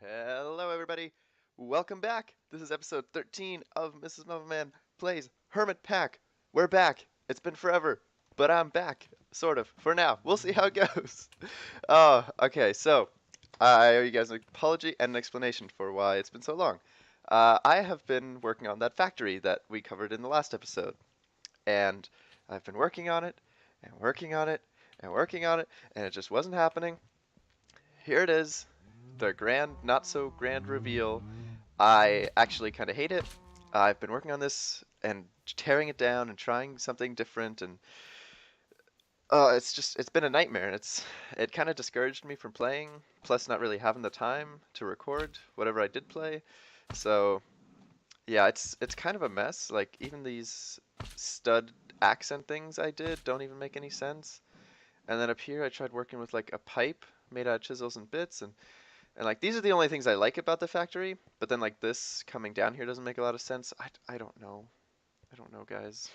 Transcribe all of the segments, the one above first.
Hello, everybody. Welcome back. This is episode 13 of MsMuffinMan Plays Hermitpack. We're back. It's been forever, but I'm back, sort of, for now. We'll see how it goes. Oh, okay, so I owe you guys an apology and an explanation for why it's been so long. I have been working on that factory that we covered in the last episode, and I've been working on it, and working on it, and working on it, and it just wasn't happening. Here it is, the grand, not so grand reveal. I actually kind of hate it. I've been working on this and tearing it down and trying something different, and it's been a nightmare. And it kind of discouraged me from playing. Plus, not really having the time to record whatever I did play. So yeah, it's kind of a mess. Like even these stud accent things I did don't even make any sense. And then up here, I tried working with like a pipe made out of chisels and bits, and like these are the only things I like about the factory, but then like this coming down here doesn't make a lot of sense. I don't know. I don't know, guys.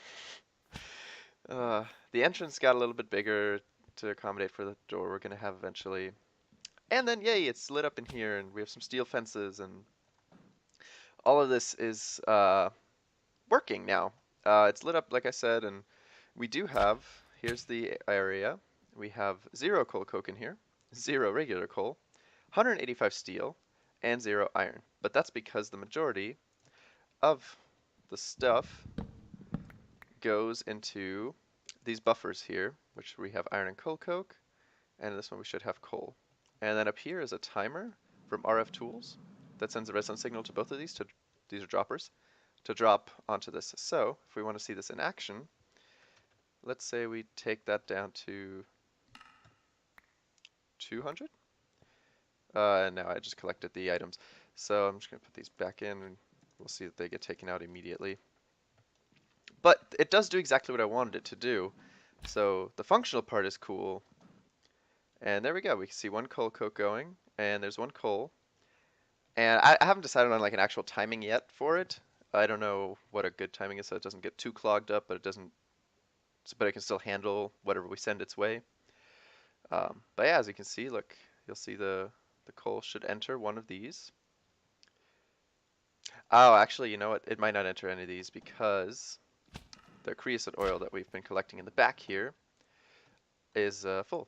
Uh, the entrance got a little bit bigger to accommodate for the door we're gonna have eventually. And then yay, it's lit up in here and we have some steel fences and all of this is working now. It's lit up like I said, and we do have, here's the area. We have 0 coal coke in here, 0 regular coal, 185 steel, and 0 iron. But that's because the majority of the stuff goes into these buffers here, which we have iron and coal coke, and this one we should have coal. And then up here is a timer from RF Tools that sends a redstone signal to both of these, these are droppers, to drop onto this. So if we want to see this in action, let's say we take that down to 200. And now I just collected the items. So I'm just going to put these back in and we'll see that they get taken out immediately. But it does do exactly what I wanted it to do. So the functional part is cool. And there we go. We can see 1 coal coke going, and there's 1 coal. And I haven't decided on like an actual timing yet for it. I don't know what a good timing is so it doesn't get too clogged up, but it doesn't, but it can still handle whatever we send its way. But yeah, as you can see, look, you'll see the coal should enter one of these. Oh, actually, you know what? It might not enter any of these because the creosote oil that we've been collecting in the back here is full.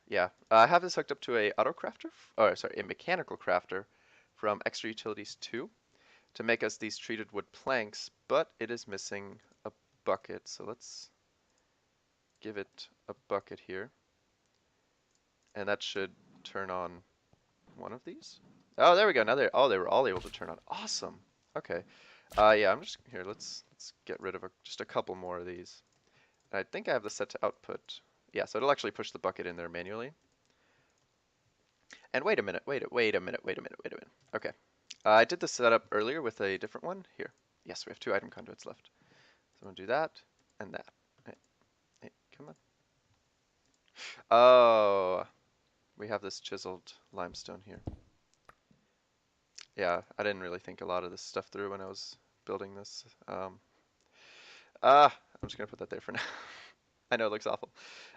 Yeah, I have this hooked up to a auto crafter, or sorry, a mechanical crafter from Extra Utilities 2 to make us these treated wood planks, but it is missing a bucket. So let's give it a bucket here, and that should turn on one of these. Oh, there we go. Now they were all able to turn on. Awesome. Okay. Yeah, I'm just here. Let's get rid of just a couple more of these. And I think I have this set to output. Yeah, so it'll actually push the bucket in there manually. And wait a minute. Wait a minute. Okay. I did this setup earlier with a different one. Here. Yes, we have 2 item conduits left. So I'm gonna do that and that. Hey, hey, come on. Oh, we have this chiseled limestone here. Yeah, I didn't really think a lot of this stuff through when I was building this. I'm just gonna put that there for now. I know it looks awful.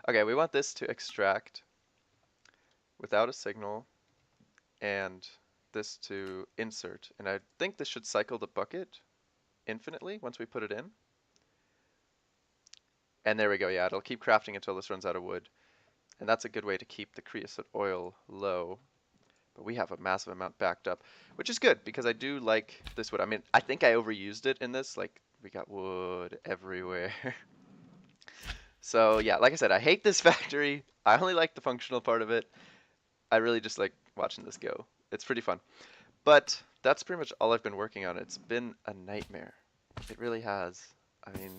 Okay, we want this to extract without a signal and this to insert. And I think this should cycle the bucket infinitely once we put it in. And there we go, yeah, it'll keep crafting until this runs out of wood. And that's a good way to keep the creosote oil low. But we have a massive amount backed up, which is good because I do like this wood. I mean, I think I overused it in this. Like, we got wood everywhere. So yeah, like I said, I hate this factory. I only like the functional part of it. I really just like watching this go. It's pretty fun. But that's pretty much all I've been working on. It's been a nightmare. It really has. I mean,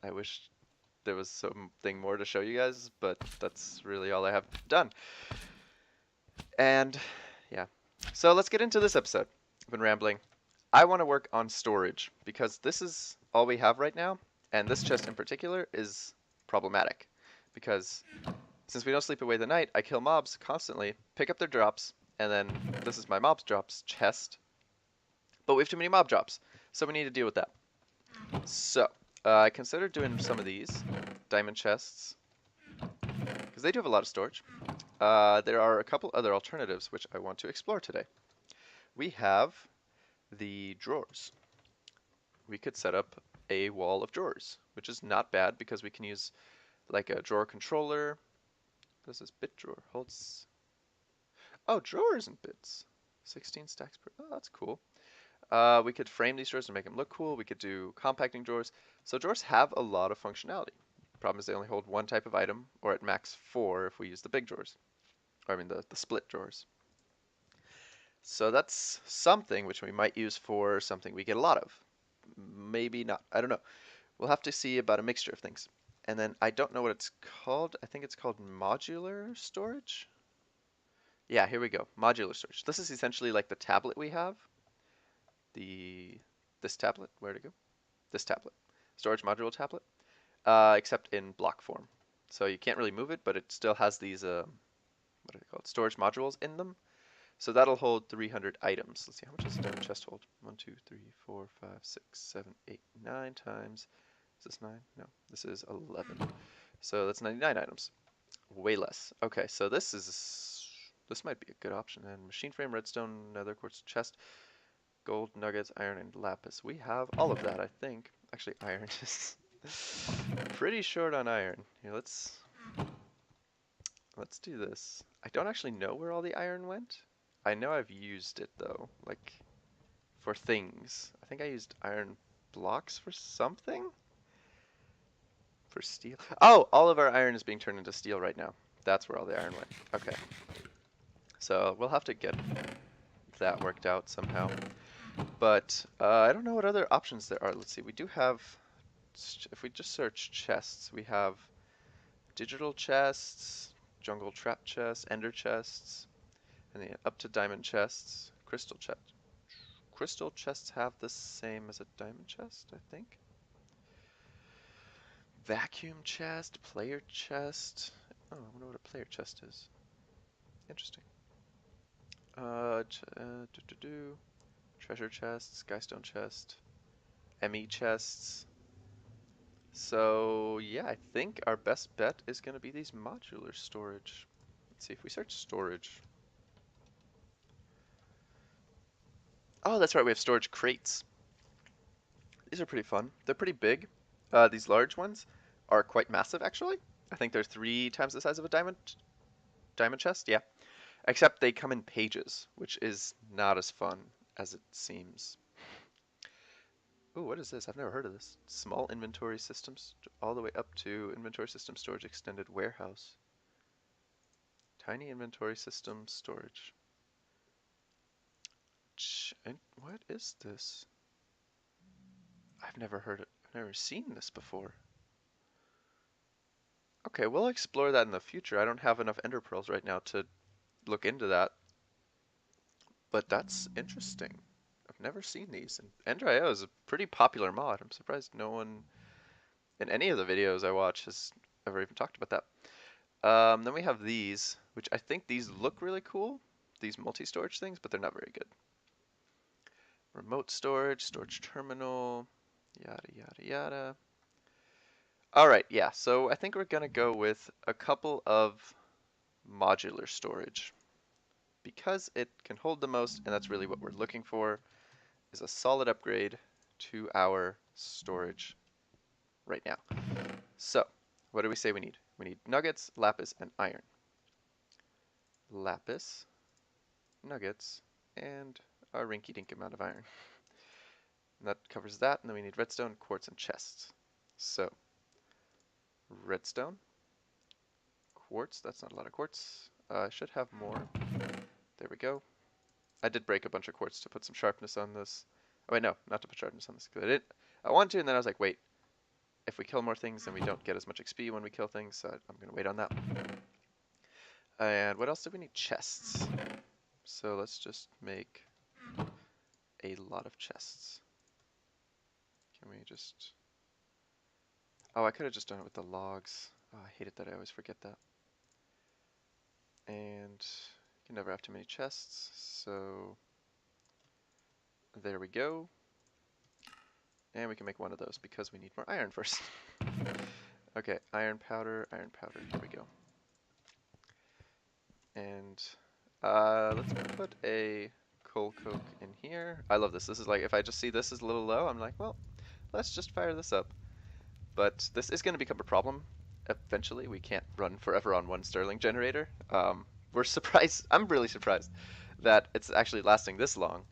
I wish there was something more to show you guys, but that's really all I have done. And yeah, so let's get into this episode. I've been rambling. I want to work on storage because this is all we have right now, and this chest in particular is problematic because since we don't sleep away the night, I kill mobs constantly, pick up their drops, and then this is my mobs drops chest. But we have too many mob drops, so we need to deal with that. So I considered doing some of these diamond chests because they do have a lot of storage. There are a couple other alternatives which I want to explore today. We have the drawers. We could set up a wall of drawers, which is not bad because we can use like a drawer controller. This is bit drawer. Holds. Oh, drawers and bits. 16 stacks per. Oh, that's cool. We could frame these drawers and make them look cool. We could do compacting drawers. So drawers have a lot of functionality. Problem is they only hold one type of item, or at max 4 if we use the big drawers. Or I mean the split drawers. So that's something which we might use for something we get a lot of. Maybe not. I don't know. We'll have to see about a mixture of things. And then I don't know what it's called. I think it's called modular storage. Yeah, here we go. Modular storage. This is essentially like the tablet we have. This tablet, where'd it go? This tablet. Storage module tablet. Except in block form. So you can't really move it, but it still has these what are they called? Storage modules in them. So that'll hold 300 items. Let's see, how much does a diamond chest hold? 1, 2, 3, 4, 5, 6, 7, 8, 9 times. Is this 9? No, this is 11. So that's 99 items. Way less. Okay, so this might be a good option. And machine frame, redstone, nether quartz chest, gold, nuggets, iron, and lapis. We have all of that, I think. Actually, iron is pretty short on iron. Here, let's do this. I don't actually know where all the iron went. I know I've used it though, like for things. I think I used iron blocks for something? For steel? Oh, all of our iron is being turned into steel right now. That's where all the iron went. Okay. So we'll have to get that worked out somehow. But I don't know what other options there are. Let's see, we do have, if we just search chests, we have digital chests, jungle trap chests, ender chests, and the up to diamond chests, crystal chests. Crystal chests have the same as a diamond chest, I think. Vacuum chest, player chest. Oh, I wonder what a player chest is. Interesting. Treasure chest, skystone chest, ME chests. So yeah, I think our best bet is going to be these modular storage. Let's see if we search storage. Oh, that's right, we have storage crates. These are pretty fun. They're pretty big. These large ones are quite massive, actually. I think they're 3 times the size of a diamond chest. Yeah, except they come in pages, which is not as fun as it seems. Ooh, what is this? I've never heard of this. Small inventory systems, all the way up to inventory system storage extended warehouse. Tiny inventory system storage. What is this? I've never heard it. I've never seen this before. Okay, we'll explore that in the future. I don't have enough ender pearls right now to look into that, but that's interesting. I've never seen these. And Ender.io is a pretty popular mod. I'm surprised no one in any of the videos I watch has ever even talked about that. Then we have these, which I think these look really cool, these multi-storage things, but they're not very good. Remote storage, storage terminal, yada, yada, yada. All right, yeah, so I think we're gonna go with a couple of modular storage because it can hold the most, and that's really what we're looking for, is a solid upgrade to our storage right now. So, what do we say we need? We need nuggets, lapis, and iron. Lapis, nuggets, and a rinky-dink amount of iron. And that covers that, and then we need redstone, quartz, and chests. So, redstone, quartz, that's not a lot of quartz. I should have more. There we go. I did break a bunch of quartz to put some sharpness on this. Oh wait, no, not to put sharpness on this. I wanted to, and then I was like, wait, if we kill more things, then we don't get as much XP when we kill things, so I'm going to wait on that. And what else do we need? Chests. So let's just make a lot of chests. Can we just... Oh, I could have just done it with the logs. Oh, I hate it that I always forget that. And you can never have too many chests, so there we go. And we can make one of those because we need more iron first. Okay, iron powder, here we go. And let's put a coal coke in here. I love this. This is like, if I just see this is a little low, I'm like, well, let's just fire this up. But this is going to become a problem eventually. We can't run forever on one Stirling generator. We're surprised. I'm really surprised that it's actually lasting this long.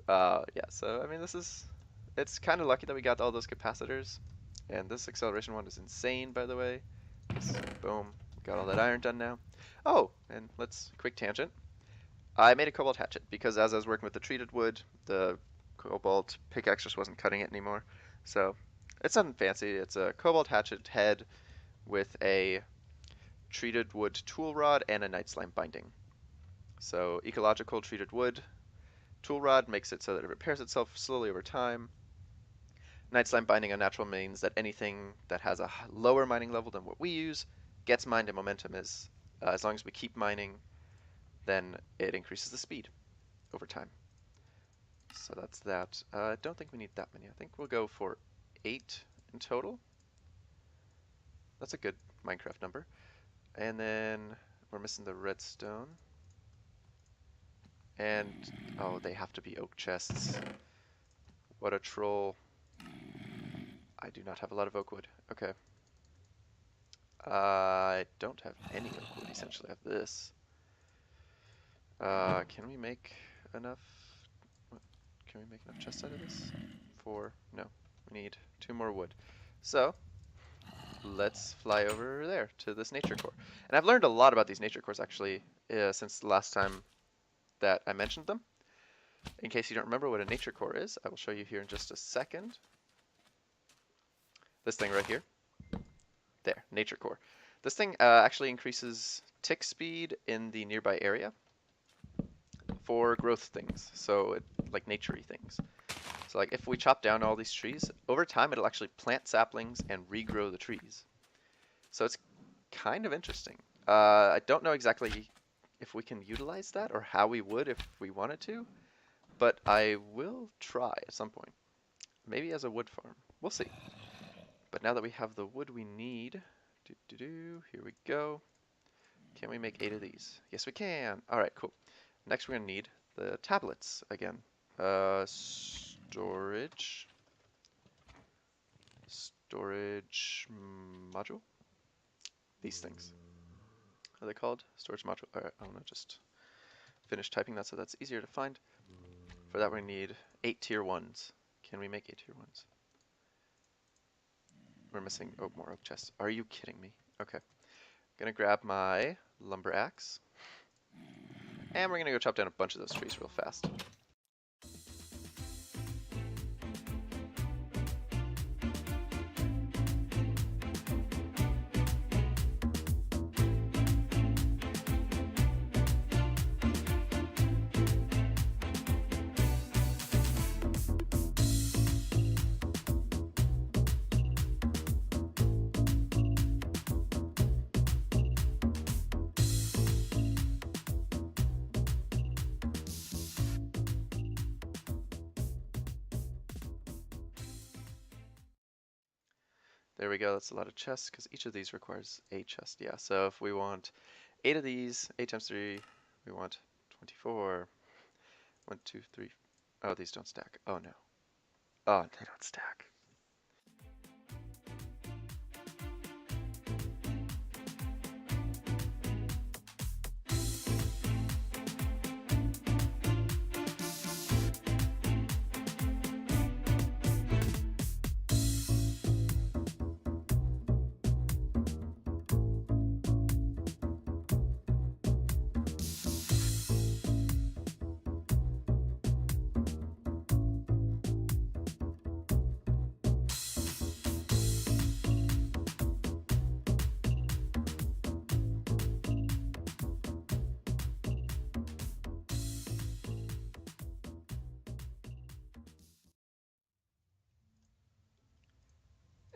Yeah, so I mean, it's kind of lucky that we got all those capacitors. And this acceleration one is insane, by the way. Boom, got all that iron done now. Oh, and quick tangent. I made a cobalt hatchet because as I was working with the treated wood, the cobalt pickaxe just wasn't cutting it anymore. So it's nothing fancy. It's a cobalt hatchet head with a treated wood tool rod and a night slime binding. So ecological treated wood tool rod makes it so that it repairs itself slowly over time. Night slime binding unnatural means that anything that has a lower mining level than what we use gets mined, and momentum is, as long as we keep mining, then it increases the speed over time. So that's that. I don't think we need that many. I think we'll go for 8 in total. That's a good Minecraft number. And then we're missing the redstone. And, oh, they have to be oak chests. What a troll. I do not have a lot of oak wood. Okay. I don't have any oak wood, essentially. I have this. Can we make enough? Can we make enough chests out of this? 4? No. We need 2 more wood. So, let's fly over there to this nature core. And I've learned a lot about these nature cores, actually, since the last time that I mentioned them. In case you don't remember what a nature core is, I will show you here in just a second. This thing right here. There, nature core. This thing actually increases tick speed in the nearby area for growth things, so like naturey things. So like if we chop down all these trees, over time it'll actually plant saplings and regrow the trees. So it's kind of interesting. I don't know exactly if we can utilize that or how we would if we wanted to, but I will try at some point. Maybe as a wood farm. We'll see. But now that we have the wood we need, here we go. Can we make 8 of these? Yes, we can. All right, cool. Next, we're gonna need the tablets again. Storage module. These things. What are they called? Storage module. All right, I'm gonna just finish typing that so that's easier to find. For that, we need 8 tier 1s. Can we make 8 tier 1s? We're missing more oak chests. Are you kidding me? Okay. Gonna grab my lumber axe. And we're gonna go chop down a bunch of those trees real fast. There we go, that's a lot of chests, because each of these requires a chest. Yeah, so if we want 8 of these, 8 times 3, we want 24. 1, 2, 3. Oh, these don't stack. Oh no. Oh, they don't stack.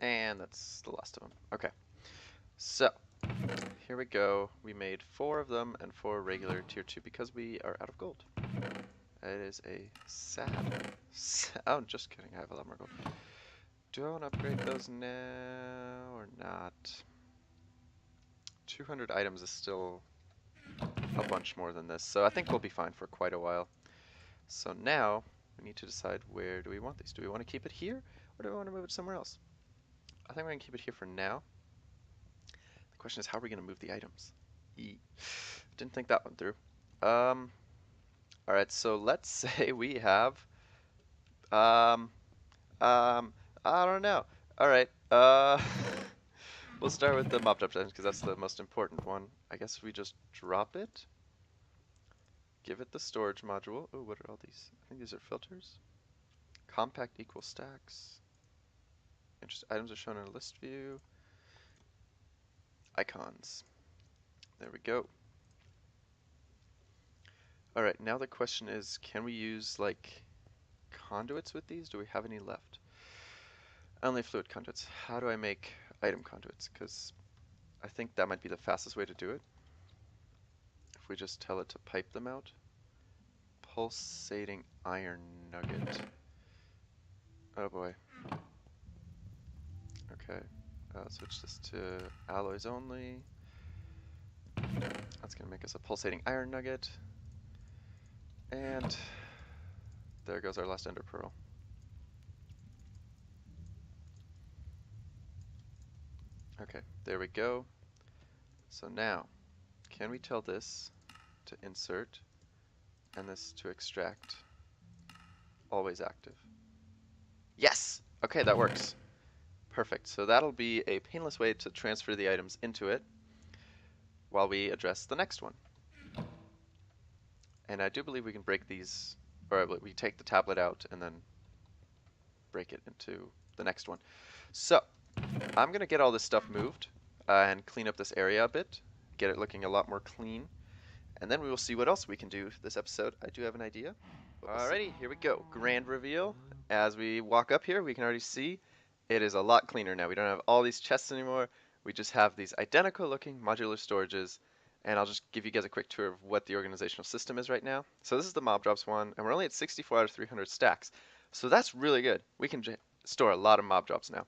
And that's the last of them. Okay. So, here we go. We made 4 of them and 4 regular tier 2 because we are out of gold. It is a sad... Oh, just kidding. I have a lot more gold. Do I want to upgrade those now or not? 200 items is still a bunch more than this, so I think we'll be fine for quite a while. So now we need to decide where do we want these. Do we want to keep it here or do we want to move it somewhere else? I think we're going to keep it here for now. The question is how are we going to move the items? Didn't think that one through. All right, so let's say we have, um, um, I don't know. All right, we'll start with the mob drop items because that's the most important one. I guess we just drop it, give it the storage module. Oh, what are all these? I think these are filters. Compact equal stacks. Interesting items are shown in a list view. Icons. There we go. All right, now the question is, can we use like conduits with these? Do we have any left? Only fluid conduits. How do I make item conduits? Because I think that might be the fastest way to do it. If we just tell it to pipe them out. Pulsating iron nugget. Oh boy. Okay. Switch this to alloys only. That's going to make us a pulsating iron nugget. And there goes our last ender pearl. Okay, there we go. So now, can we tell this to insert and this to extract? Always active. Yes! Okay, that works. Perfect. So that'll be a painless way to transfer the items into it while we address the next one. And I do believe we can break these, or we take the tablet out and then break it into the next one. So I'm going to get all this stuff moved and clean up this area a bit, get it looking a lot more clean, and then we will see what else we can do this episode. I do have an idea. Alrighty, here we go. Grand reveal. As we walk up here, we can already see it is a lot cleaner now. We don't have all these chests anymore. We just have these identical looking modular storages. And I'll just give you guys a quick tour of what the organizational system is right now. So this is the mob drops one, and we're only at 64 out of 300 stacks. So that's really good. We can store a lot of mob drops now.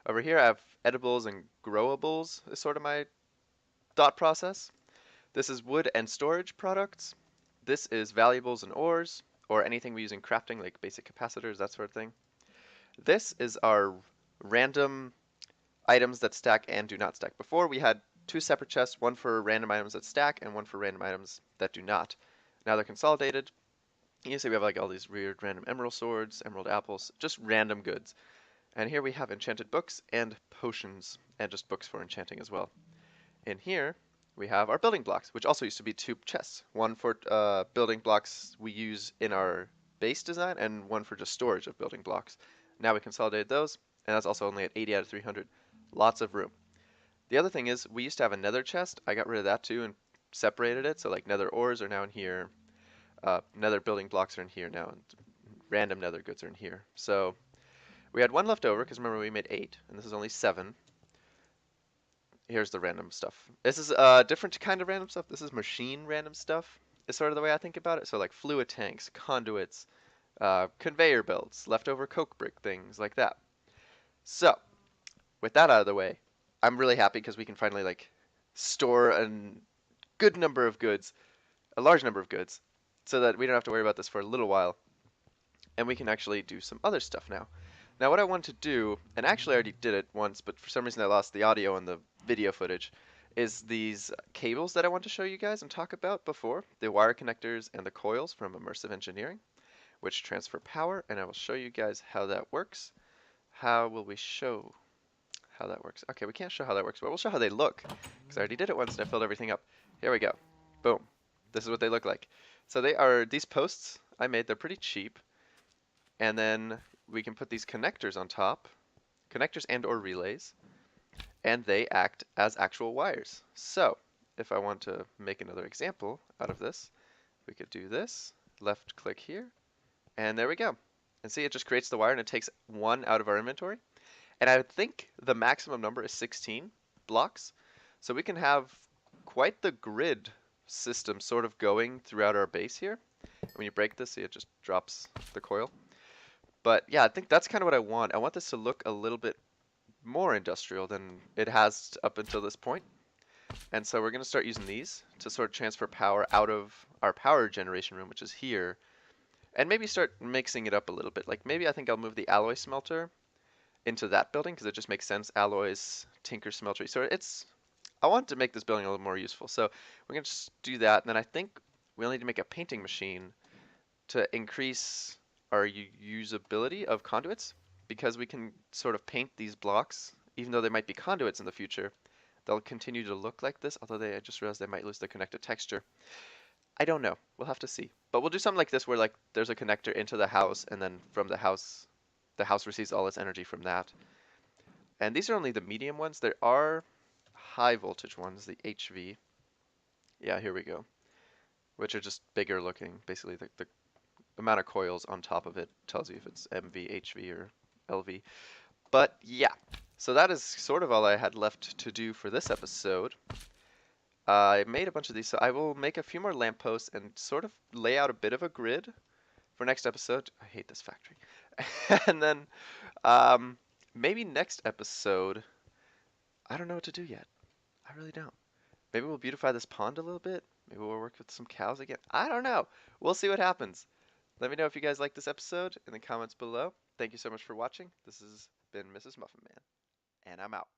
Over here I have edibles and growables is sort of my thought process. This is wood and storage products. This is valuables and ores, or anything we use in crafting like basic capacitors, that sort of thing. This is our random items that stack and do not stack. Before we had two separate chests, one for random items that stack and one for random items that do not. Now they're consolidated. You see we have like all these weird random emerald swords, emerald apples, just random goods. And here we have enchanted books and potions, and just books for enchanting as well. In here we have our building blocks, which also used to be two chests. One for building blocks we use in our base design, and one for just storage of building blocks. Now we consolidated those, and that's also only at 80 out of 300. Lots of room. The other thing is, we used to have a nether chest. I got rid of that too and separated it. So like nether ores are now in here. Nether building blocks are in here now. And random nether goods are in here. So we had one left over because remember we made 8 and this is only 7. Here's the random stuff. This is a different kind of random stuff. This is machine random stuff is sort of the way I think about it. So like fluid tanks, conduits, conveyor belts, leftover coke brick, things like that. So with that out of the way, I'm really happy because we can finally like store a good number of goods, a large number of goods, so that we don't have to worry about this for a little while, and we can actually do some other stuff now. Now what I want to do, and actually I already did it once, but for some reason I lost the audio and the video footage, is these cables that I want to show you guys and talk about before, the wire connectors and the coils from Immersive Engineering, which transfer power, and I will show you guys how that works. How will we show how that works? Okay, we can't show how that works, but we'll show how they look, because I already did it once and I filled everything up. Here we go. Boom. This is what they look like. So they are these posts I made. They're pretty cheap. And then we can put these connectors on top, connectors and or relays, and they act as actual wires. So if I want to make another example out of this, we could do this, left click here, and there we go. And see, it just creates the wire and it takes one out of our inventory. And I think the maximum number is 16 blocks. So we can have quite the grid system sort of going throughout our base here. When you break this, see it just drops the coil. But yeah, I think that's kind of what I want. I want this to look a little bit more industrial than it has up until this point. And so we're going to start using these to sort of transfer power out of our power generation room, which is here, And maybe start mixing it up a little bit. Like maybe I think I'll move the alloy smelter into that building because it just makes sense. Alloys, tinker smeltery. So I want to make this building a little more useful. So we're gonna just do that. And then I think we'll need to make a painting machine to increase our usability of conduits because we can sort of paint these blocks, even though they might be conduits in the future. They'll continue to look like this, although I just realized they might lose their connected texture. I don't know. We'll have to see. But we'll do something like this where like there's a connector into the house, and then from the house receives all its energy from that. And these are only the medium ones. There are high voltage ones, the HV. Yeah, here we go. Which are just bigger looking. Basically, the amount of coils on top of it tells you if it's MV, HV, or LV. But yeah, so that is sort of all I had left to do for this episode. I made a bunch of these, so I will make a few more lampposts and sort of lay out a bit of a grid for next episode. I hate this factory. And then um, maybe next episode, I don't know what to do yet. I really don't. Maybe we'll beautify this pond a little bit. Maybe we'll work with some cows again. I don't know. We'll see what happens. Let me know if you guys like this episode in the comments below. Thank you so much for watching. This has been Mrs. Muffin Man, and I'm out.